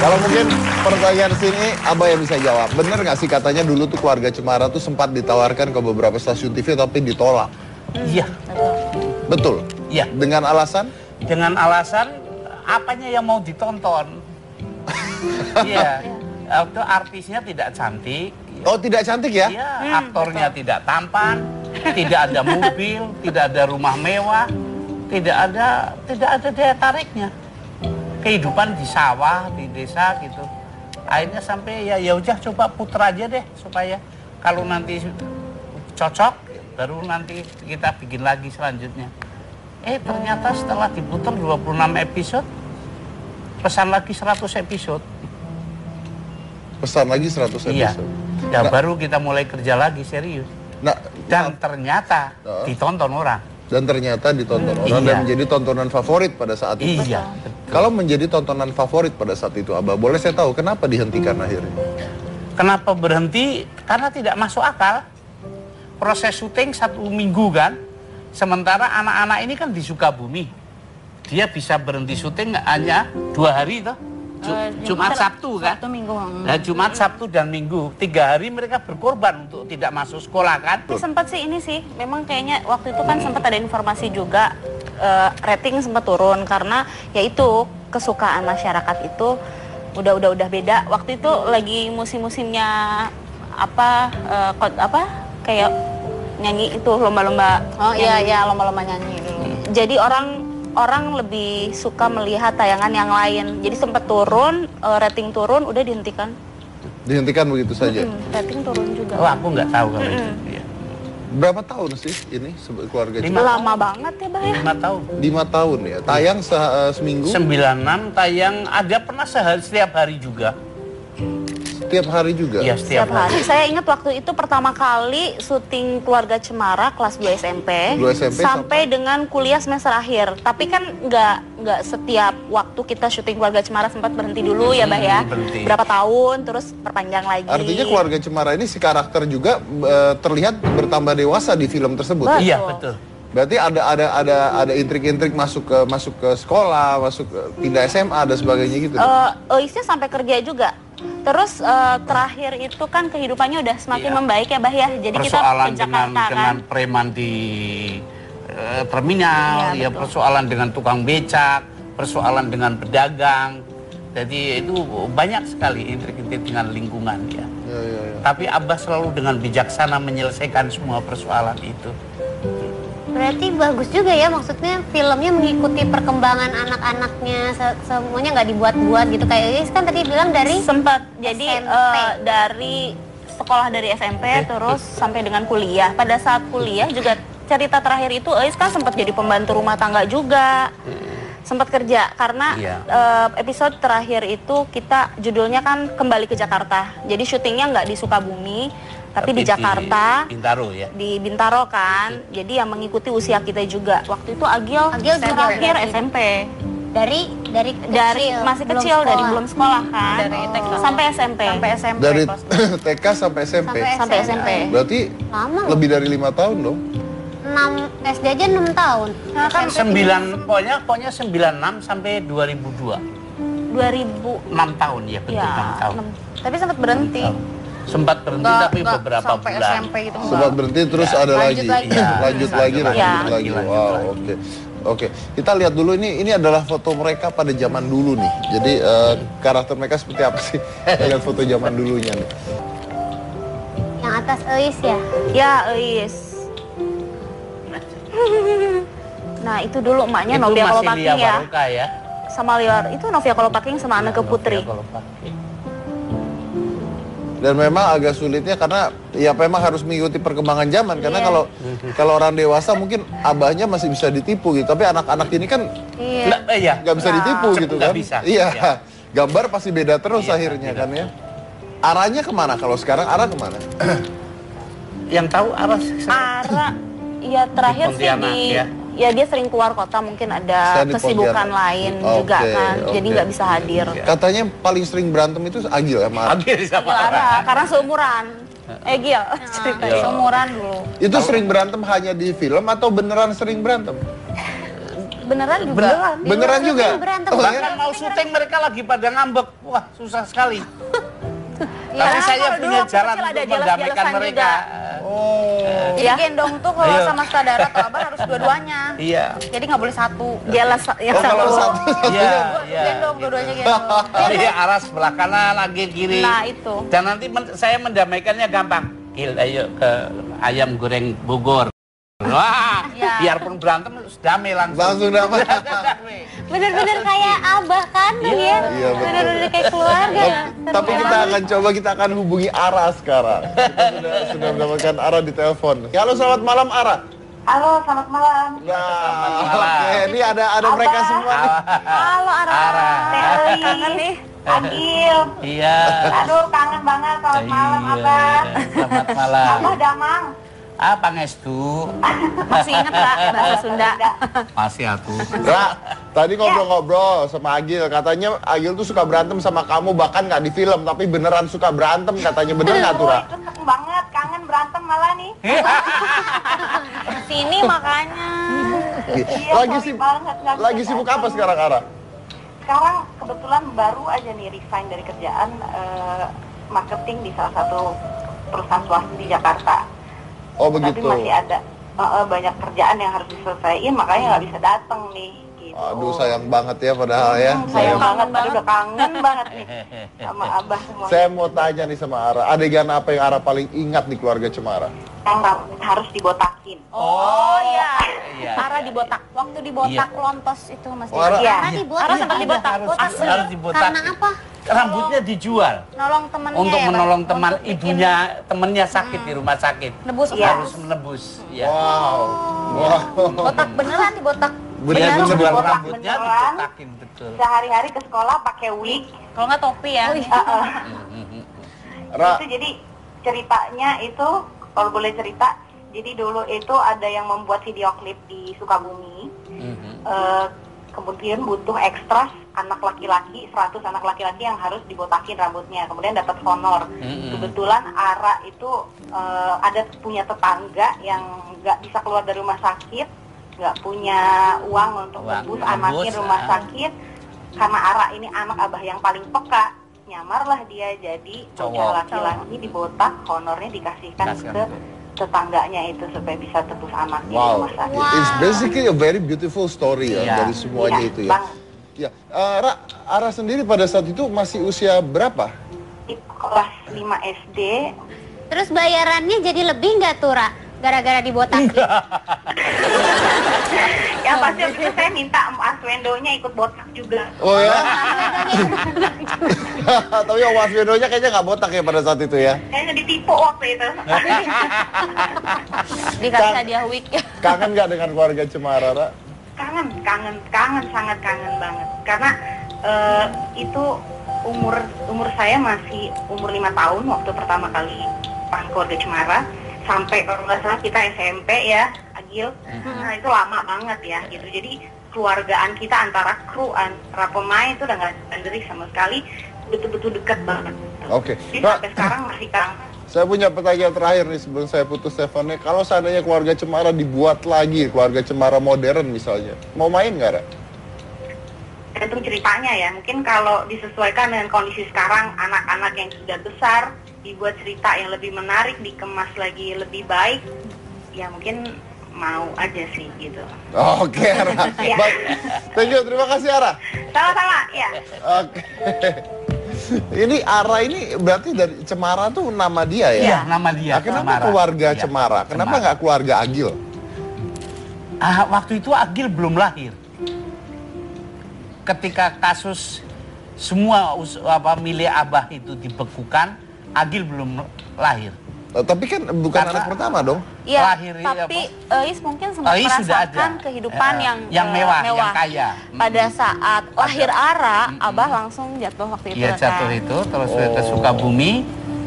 Kalau mungkin pertanyaan sini, Abah yang bisa jawab. Bener nggak sih katanya dulu tuh keluarga Cemara tuh sempat ditawarkan ke beberapa stasiun TV tapi ditolak? Iya. Betul? Iya. Dengan alasan? Dengan alasan apanya yang mau ditonton. Iya. Itu artisnya tidak cantik. Oh, tidak cantik ya? Iya, aktornya tidak tampan, tidak ada mobil, tidak ada rumah mewah, tidak ada daya tariknya. Kehidupan di sawah, di desa gitu. Akhirnya sampai ya udah coba puter aja deh supaya kalau nanti cocok baru nanti kita bikin lagi selanjutnya. Ternyata setelah diputer 26 episode, pesan lagi 100 episode. Pesan lagi 100 episode. Iya. Ya baru kita mulai kerja lagi serius. Dan ternyata ditonton orang. Dan ternyata ditonton orang dan menjadi tontonan favorit pada saat itu. Iya. Kalau menjadi tontonan favorit pada saat itu, Abah, boleh saya tahu kenapa dihentikan akhirnya? Kenapa berhenti? Karena tidak masuk akal. Proses syuting 1 minggu kan. Sementara anak-anak ini kan di Sukabumi. Dia bisa berhenti syuting hanya 2 hari toh. Jumat Sabtu kan? Sabtu Minggu. Nah, Jumat, Sabtu dan Minggu 3 hari mereka berkorban untuk tidak masuk sekolah kan? Sempat sih ini sih, memang kayaknya waktu itu kan sempat ada informasi juga rating sempat turun karena yaitu kesukaan masyarakat itu udah beda. Waktu itu lagi musim-musimnya kayak nyanyi itu lomba-lomba. Oh iya lomba-lomba nyanyi dulu. Jadi orang lebih suka melihat tayangan yang lain. Jadi sempat turun, rating turun, udah dihentikan. Dihentikan begitu saja? Rating turun juga. Oh, aku nggak tahu kalau itu. Ya. Berapa tahun sih ini keluarga Cemara? Lama banget ya, Bang ya? 5 tahun. 5 tahun ya? Tayang seminggu? 96 tayang, ada pernah setiap hari juga. Setiap hari juga? Iya, setiap hari. Saya ingat waktu itu pertama kali syuting Keluarga Cemara kelas 2 SMP, sampai dengan kuliah semester akhir. Tapi kan nggak setiap waktu kita syuting Keluarga Cemara, sempat berhenti dulu ya, Bah ya. Berhenti. Berapa tahun terus perpanjang lagi. Artinya Keluarga Cemara ini si karakter juga terlihat bertambah dewasa di film tersebut. Betul. Iya, betul. Berarti ada intrik-intrik masuk ke sekolah, pindah SMA dan sebagainya gitu. Oisnya sampai kerja juga. Terus terakhir itu kan kehidupannya udah semakin membaik ya, Bah ya. Jadi kita ke Jakarta dengan preman di terminal, ya persoalan dengan tukang becak, persoalan dengan pedagang. Jadi itu banyak sekali intrik-intrik dengan lingkungan ya. Tapi Abah selalu dengan bijaksana menyelesaikan semua persoalan itu. Berarti bagus juga ya, maksudnya filmnya mengikuti perkembangan anak-anaknya, semuanya nggak dibuat-buat gitu. Kayak Iis kan tadi bilang dari sempat jadi dari sekolah dari SMP terus sampai dengan kuliah. Pada saat kuliah juga cerita terakhir itu Iis kan sempat jadi pembantu rumah tangga juga. Sempat kerja karena episode terakhir itu kita judulnya kan kembali ke Jakarta. Jadi syutingnya nggak di Sukabumi, tapi di Jakarta, Bintaro ya. Di Bintaro kan. Jadi yang mengikuti usia kita juga. Waktu itu Agil terakhir SMP. Dari masih kecil, dari belum sekolah kan. Dari TK sampai SMP. Dari TK sampai SMP. Sampai SMP. Berarti lama lebih dari 5 tahun dong. 6 SD aja 6 tahun. Nah, kan 9 pokoknya 96 sampai 2002. 6 tahun ya, betul 6 tahun. Tapi sempat berhenti. Sempat berhenti tapi beberapa sampai bulan. SMP gitu. Sempat berhenti terus ada lagi. Lanjut lagi. Wow, oke. Kita lihat dulu ini adalah foto mereka pada zaman dulu nih. Jadi karakter mereka seperti apa sih? Kita lihat foto zaman dulunya nih. Yang atas Eis ya? Ya, Eis. Nah, itu dulu emaknya Novia Kolopaking ya. Sama Lior, itu Novia Kolopaking sama Anneke Putri. Dan memang agak sulitnya karena ya memang harus mengikuti perkembangan zaman karena kalau orang dewasa mungkin abahnya masih bisa ditipu gitu, tapi anak-anak ini kan nggak bisa ditipu gitu kan. Iya, gambar pasti beda terus akhirnya kan ya. Arahnya kemana kalau sekarang? Arah kemana? Yang tahu arah ya terakhir sih ya dia sering keluar kota, mungkin ada kesibukan lain juga kan, jadi nggak bisa hadir. Katanya paling sering berantem itu Agil ya, Agil sama karena seumuran. Gil, cerita seumuran dulu. Itu sering berantem hanya di film atau beneran sering berantem? beneran juga. Beneran juga? Berantem. Oh, ya? Bahkan mau syuting mereka lagi pada ngambek. Wah, susah sekali. Tapi Ya, saya kalau dulu punya waktu jalan kecil ada untuk mendamaikan jelas-jelasan mereka. Oh. Jadi gendong tuh kalau Ayo. sama saudara atau abah harus dua-duanya. Iya. Jadi nggak boleh satu. Jelas yang Oh, kalau satu. Iya, iya. Gendong, dua-duanya gendong. Iya, arah sebelah kanan, lagi kiri. Nah, itu. Dan nanti saya mendamaikannya gampang. Il, ayo ke ayam goreng Bogor. Wah, Ya. biarpun berantem damai langsung. Langsung dapat. Damai. Bener-bener kayak abah kandung ya. Iya, betul. Bener-bener kayak keluarga ya. Tapi kita akan hubungi Ara sekarang. Kita sudah mendapatkan Ara di telepon. Halo, selamat malam Ara. Halo, selamat malam. Nah, malam. oke, ini ada mereka semua nih. Halo Ara. Ara. Kangen nih. Agil. Iya. Aduh, kangen banget. Selamat malam, Abah. Selamat malam. Abah Damang. Pangestu. Masih inget Ra bahasa Sunda? Masih aku. Ra, tadi ngobrol-ngobrol sama Agil, katanya Agil tuh suka berantem sama kamu, bahkan nggak di film, tapi beneran suka berantem katanya, bener nggak tuh, Ra? Itu seneng banget, kangen berantem malah nih. Sini makanya. Iya, Lagi sorry sibuk, banget, nggak bisa lagi sibuk apa datang. sekarang, Ara? Sekarang kebetulan baru aja nih resign dari kerjaan marketing di salah satu perusahaan swasta di Jakarta. Oh Tapi begitu. masih ada banyak kerjaan yang harus diselesaikan, makanya nggak bisa datang nih. Gitu. Aduh, sayang banget ya padahal ya. Sayang banget, banget. udah kangen banget nih sama Abah semua. Saya mau tanya nih sama Ara, adegan apa yang Ara paling ingat di keluarga Cemara? Yang harus dibotakin. Oh iya. Iya. Ara dibotak. Waktu dibotak lontos itu Mas. Oh, Ara- Iya. Karena dibuat Ara sempat dibotak. Harus, Botak harus dibotak. Karena apa? Rambutnya dijual nolong temennya untuk ya, Bang? menolong teman Untuk bikin ibunya, temennya sakit di rumah sakit. nebus Iya. Harus menebus. Ya. Wow. Wow. botak beneran dibotak. Bener-bener Dia jual dibotak rambutnya beneran. dibotakin betul. Sehari-hari ke sekolah pakai wig. Kalau nggak topi ya. Ra, Itu jadi ceritanya itu, kalau boleh cerita, jadi dulu itu ada yang membuat video klip di Sukabumi. Kemudian butuh ekstras anak laki-laki, 100 anak laki-laki yang harus dibotakin rambutnya, kemudian dapat honor. Kebetulan Ara itu ada punya tetangga yang nggak bisa keluar dari rumah sakit, nggak punya uang untuk Uang, tebus tebus, anaknya rumah sakit. Karena Ara ini anak abah yang paling peka, nyamarlah dia jadi Cowok. bocah laki-laki dibotak, honornya dikasihkan Kasihkan ke ke- tetangganya itu supaya bisa tebus anaknya di wow. rumah sakit. It's basically a very beautiful story ya Iya. dari semuanya Iya, itu ya. banget. Ya, Ra, Ara sendiri pada saat itu masih usia berapa? Di kelas 5 SD. Terus bayarannya jadi lebih nggak tuh, Ra? Gara-gara dibotakin. Yang pasti waktu itu saya minta Arswendonya ikut botak juga. Oh ya? Tapi Om Aswindonya kayaknya nggak botak ya pada saat itu ya? Kayaknya ditipu waktu itu. Dikasih hadiah wig. Kangen nggak dengan keluarga Cemara, Ra? Kangen, sangat kangen banget. Karena itu umur saya masih umur 5 tahun waktu pertama kali pas keluarga Cemara. Sampai kalau nggak salah kita SMP ya, Agil. Nah itu lama banget ya gitu. Jadi keluargaan kita antara kru, antara pemain itu udah nggak sendiri sama sekali, betul-betul dekat banget. Oke. Jadi Ra, sampai sekarang masih kangen. saya punya pertanyaan terakhir nih sebelum saya putus teleponnya. Kalau seandainya keluarga Cemara dibuat lagi, keluarga Cemara modern misalnya, mau main nggak, Ra? Tergantung ceritanya ya, mungkin kalau disesuaikan dengan kondisi sekarang, anak-anak yang sudah besar, dibuat cerita yang lebih menarik, dikemas lagi lebih baik, ya mungkin mau aja sih gitu. Oke, Ra. Iya. Baik. Thank you, terima kasih, Ara. Sama-sama, ya. Oke. Ini Ara ini berarti dari Cemara tuh nama dia ya? Iya, nama dia. Nah, kenapa Cemara. keluarga Iya, Cemara? Kenapa Cemara. nggak keluarga Agil? Waktu itu Agil belum lahir. Ketika kasus semua milik Abah itu dibekukan, Agil belum lahir. Tapi kan bukan Karena- anak pertama dong. Iya, Lahir, tapi Eis mungkin sempat Eis sudah merasakan ada. kehidupan Yang mewah, yang kaya. Pada saat lahir Ara, Abah langsung jatuh waktu itu. Iya, jatuh kan? itu, terus ke Sukabumi.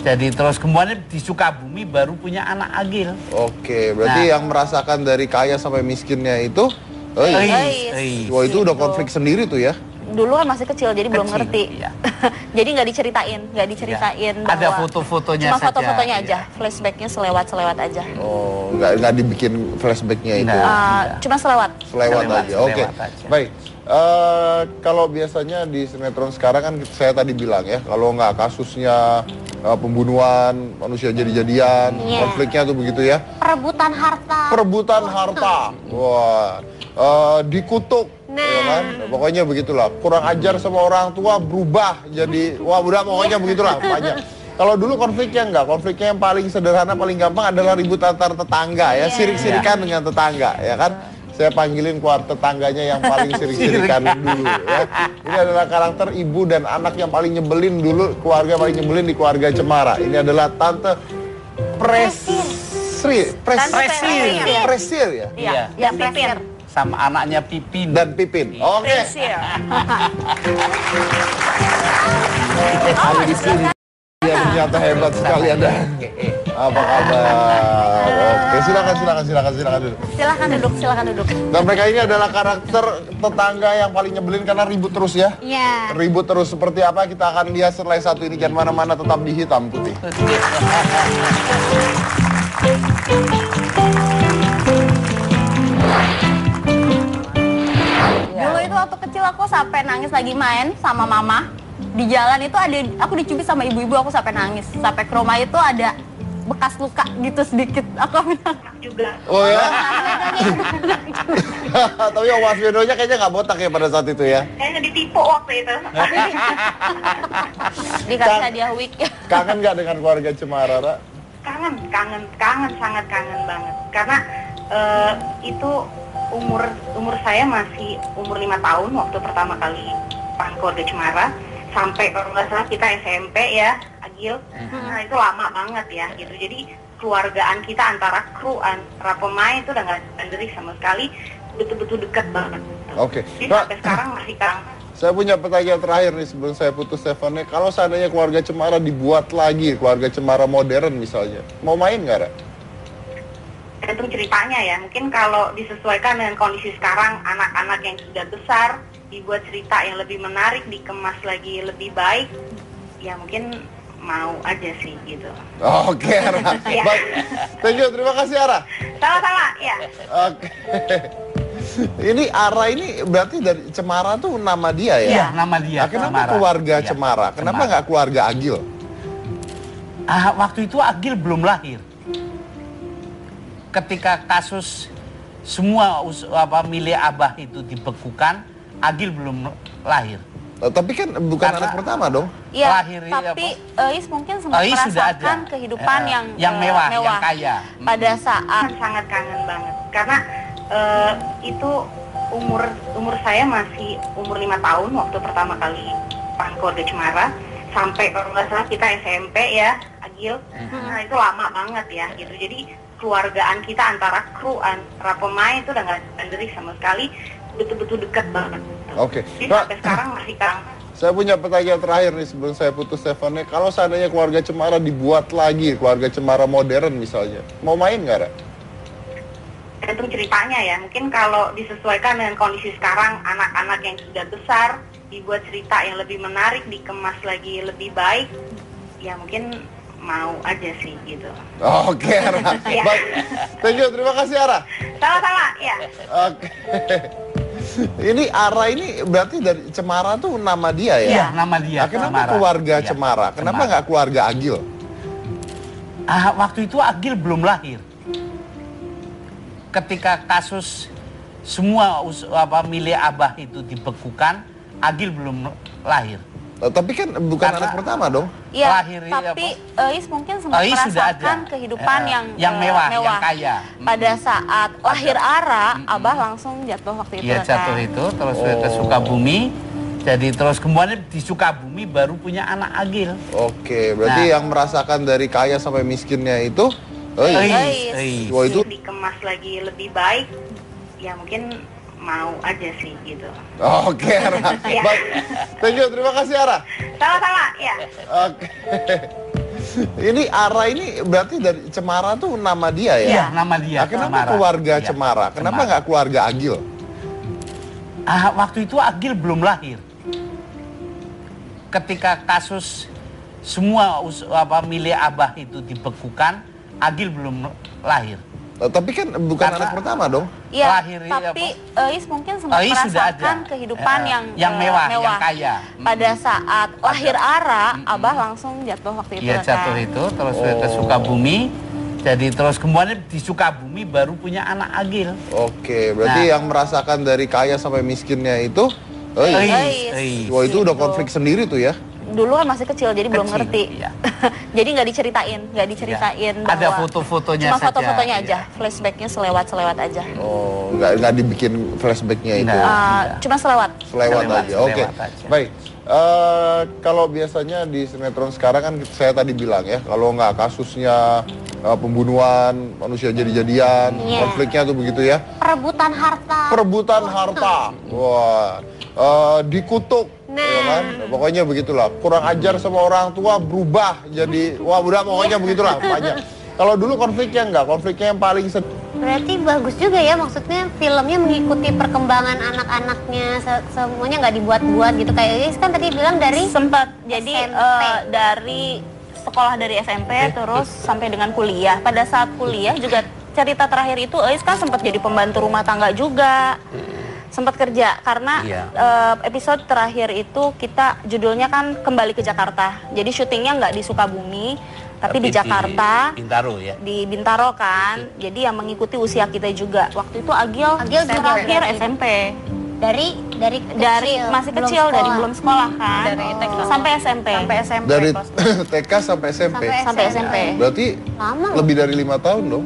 Jadi terus kemudian di Sukabumi baru punya anak Agil. Oke, berarti Nah. yang merasakan dari kaya sampai miskinnya itu, Eis, Eis. Eis. wah itu udah Gitu. konflik sendiri tuh ya. dulu kan masih kecil jadi belum Kecil, ngerti. iya. Jadi nggak diceritain Ada bahwa foto-fotonya cuma saja. foto-fotonya aja, Iya. flashbacknya selewat aja. Oh, nggak dibikin flashbacknya itu. Nggak. Cuma selewat. Selewat aja. Oke. selewat aja. Baik. Kalau biasanya di sinetron sekarang kan saya tadi bilang ya, kalau nggak kasusnya pembunuhan, manusia jadi-jadian, Iya. konfliknya tuh begitu ya. Perebutan harta. Perebutan harta. Wah. Dikutuk. Nah. Ya kan? Pokoknya begitulah. Kurang ajar sama orang tua berubah jadi wah udah pokoknya begitulah banyak. Kalau dulu konfliknya enggak, konfliknya yang paling sederhana, paling gampang adalah ribut antar tetangga ya, sirik-sirikan dengan tetangga ya kan. Saya panggilin keluar tetangganya yang paling sirik-sirikan dulu ya. Ini adalah karakter ibu dan anak yang paling nyebelin dulu, keluarga paling nyebelin di keluarga Cemara. Ini adalah Tante Presir ya. Iya, dan Pipin. Sama anaknya Pipin. Dan Pipin. Oke. Presir. Ada di sini. Dia ternyata hebat sekali ada. Apa kabar? Oke, silakan dulu. Silakan duduk. Dan mereka ini adalah karakter tetangga yang paling nyebelin karena ribut terus ya. Iya. Ribut terus seperti apa kita akan lihat setelah satu ini. Jangan mana-mana, tetap di Hitam Putih. Dulu itu waktu kecil aku sampai nangis lagi main sama mama. Di jalan itu aku dicubit sama ibu-ibu, aku sampai nangis. Sampai ke rumah itu ada bekas luka gitu sedikit. Aku bilang juga. Oh ya? Tapi yang Mas Bedonya kayaknya nggak botak ya pada saat itu ya. Kayaknya ditipu waktu itu. dikasih hadiah wig. Kangen nggak dengan keluarga Cemara, Ra? Kangen, sangat kangen banget. Karena itu umur saya masih umur 5 tahun waktu pertama kali pas keluarga Cemara. Sampai kalau nggak salah kita SMP ya, Agil. Nah itu lama banget ya gitu. Jadi keluargaan kita antara kru, antara pemain itu udah nggak sendiri sama sekali, betul-betul dekat banget. Oke. Jadi sampai sekarang masih kangen. Saya punya pertanyaan terakhir nih sebelum saya putus teleponnya. Kalau seandainya keluarga Cemara dibuat lagi, keluarga Cemara modern misalnya, mau main nggak, Ra? Tergantung ceritanya ya. Mungkin kalau disesuaikan dengan kondisi sekarang, anak-anak yang sudah besar, dibuat cerita yang lebih menarik, dikemas lagi lebih baik, ya mungkin mau aja sih gitu. Oke, Ara. Iya. Baik. Thank you, terima kasih, Ara. Sama-sama, ya. Oke. Ini Ara ini berarti dari Cemara tuh nama dia ya? Iya, nama dia. Nah, kenapa Cemara. keluarga Iya, Cemara? Kenapa Cemara. nggak keluarga Agil? Waktu itu Agil belum lahir. Ketika kasus semua milik Abah itu dibekukan, Agil belum lahir. Tapi kan bukan Karena anak pertama dong? Iya, Lahir, tapi Eis mungkin sempat Eis sudah merasakan ada. kehidupan Yang mewah, yang kaya. Pada saat Sangat kangen banget. Karena itu umur saya masih umur 5 tahun waktu pertama kali pas keluarga Cemara. Sampai kalau nggak salah kita SMP ya, Agil. Nah itu lama banget ya gitu. Jadi keluargaan kita antara kru, antara pemain itu udah nggak sendiri sama sekali, betul-betul dekat banget. Oke. Jadi sampai sekarang masih kangen. Saya punya pertanyaan terakhir nih sebelum saya putus teleponnya. Kalau seandainya keluarga Cemara dibuat lagi, keluarga Cemara modern misalnya, mau main nggak, Ra? Tergantung ceritanya ya. Mungkin kalau disesuaikan dengan kondisi sekarang, anak-anak yang sudah besar, dibuat cerita yang lebih menarik, dikemas lagi lebih baik, ya mungkin mau aja sih gitu. Oke, Ara. Iya. Baik. Thank you, terima kasih, Ara. Sama-sama, ya. Oke. Ini Ara ini berarti dari Cemara tuh nama dia ya? Iya, nama dia. Nah, kenapa Cemara. keluarga Iya, Cemara? Kenapa Cemara. nggak keluarga Agil? Waktu itu Agil belum lahir. Ketika kasus semua milik Abah itu dibekukan, Agil belum lahir. Tapi kan bukan Karena anak pertama dong? Iya, lahir, tapi Eis mungkin sempat Eis sudah merasakan ada. kehidupan yang mewah, yang kaya. Pada saat lahir Ara, Abah langsung jatuh waktu itu. Iya, jatuh itu, terus ke Sukabumi. Jadi terus kemudian di Sukabumi baru punya anak Agil. Oke, berarti Nah. yang merasakan dari kaya sampai miskinnya itu Eis. Wah, itu Dikemas lagi lebih baik, ya mungkin mau aja sih gitu. oke, Ara. Iya. Baik. Thank you, terima kasih, Ara. Sama-sama, ya. Oke. Ini Ara ini berarti dari Cemara tuh nama dia ya? Iya, nama dia. Nah, kenapa Cemara. keluarga Iya, Cemara? Kenapa Cemara. nggak keluarga Agil? Waktu itu Agil belum lahir. ketika kasus semua milik Abah itu dibekukan, Agil belum lahir. Tapi kan bukan Karena anak pertama dong. Ya, lahir tapi Eis mungkin sempat Eis sudah merasakan ada. kehidupan yang mewah, yang kaya. Pada saat lahir Ara, Abah langsung jatuh waktu itu. Iya, jatuh kan? itu, terus ke Sukabumi. Jadi terus kemudian di Sukabumi baru punya anak Agil. Oke, berarti Nah. yang merasakan dari kaya sampai miskinnya itu, Eis. wah itu udah Gitu. konflik sendiri tuh ya. Dulu kan masih kecil, jadi belum Kecil, ngerti. iya. Jadi nggak diceritain Ada bahwa foto-fotonya cuma saja. foto-fotonya Iya. aja, flashbacknya selewat aja. Oh, nggak dibikin flashbacknya itu. Nggak. Cuma selewat. Selewat aja. Oke. selewat aja. Baik. Kalau biasanya di sinetron sekarang kan saya tadi bilang ya, kalau nggak kasusnya pembunuhan, manusia jadi-jadian, Iya. konfliknya tuh begitu ya. Perebutan harta. Perebutan harta. Wah. Dikutuk. Nah. Ya kan? Pokoknya begitulah. Kurang ajar sama orang tua berubah jadi wah udah pokoknya begitulah banyak. Kalau dulu konfliknya enggak, konfliknya yang paling Berarti bagus juga ya, maksudnya filmnya mengikuti perkembangan anak-anaknya, semuanya nggak dibuat-buat gitu. Kayak Iis kan tadi bilang dari Sempat jadi SMP. dari sekolah dari SMP terus sampai dengan kuliah. Pada saat kuliah juga cerita terakhir itu Eis kan sempat jadi pembantu rumah tangga juga. Sempat kerja karena Iya. episode terakhir itu kita judulnya kan kembali ke Jakarta. Jadi syutingnya nggak di Sukabumi, tapi di Jakarta. Bintaro ya. Di Bintaro kan, jadi yang mengikuti usia kita juga. Waktu itu Agil juga terakhir berarti. SMP. dari Dari masih belum kecil, dari sekolah. belum sekolah kan. Dari TK. Sampai SMP. dari TK sampai SMP. Sampai SMP. Berarti Lama. lebih dari 5 tahun dong.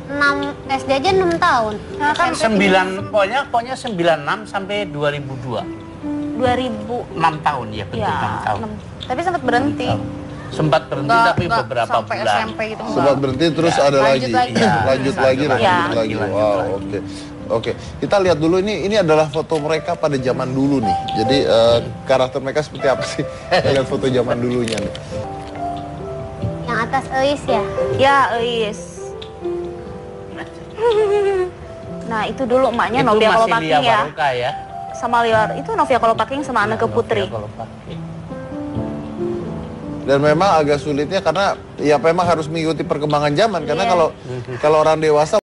6 SD aja 6 tahun. Nah, kan 9 pokoknya 96 sampai 2002. 2000 6 tahun ya, betul 6 tahun. 6. Tapi sempat berhenti. Sempat berhenti tapi beberapa sampai bulan. SMP gitu Sempat berhenti terus ada Lanjut lagi. lagi. Lanjut lagi, Lanjut lanjut lagi, lagi. lanjut Wow, lagi. oke. Oke, kita lihat dulu ini adalah foto mereka pada zaman dulu nih. Jadi karakter mereka seperti apa sih? Kita lihat foto zaman dulunya nih. Yang atas Eis ya. Ya, Eis. Nah, itu dulu emaknya Itu Novia masih Kolopaking Lia ya. Waroka ya. Sama Lior. Itu Novia Kolopaking sama Anneke Putri. Novia Kolopaking. Dan memang agak sulitnya karena ya memang harus mengikuti perkembangan zaman karena Iya. kalau orang dewasa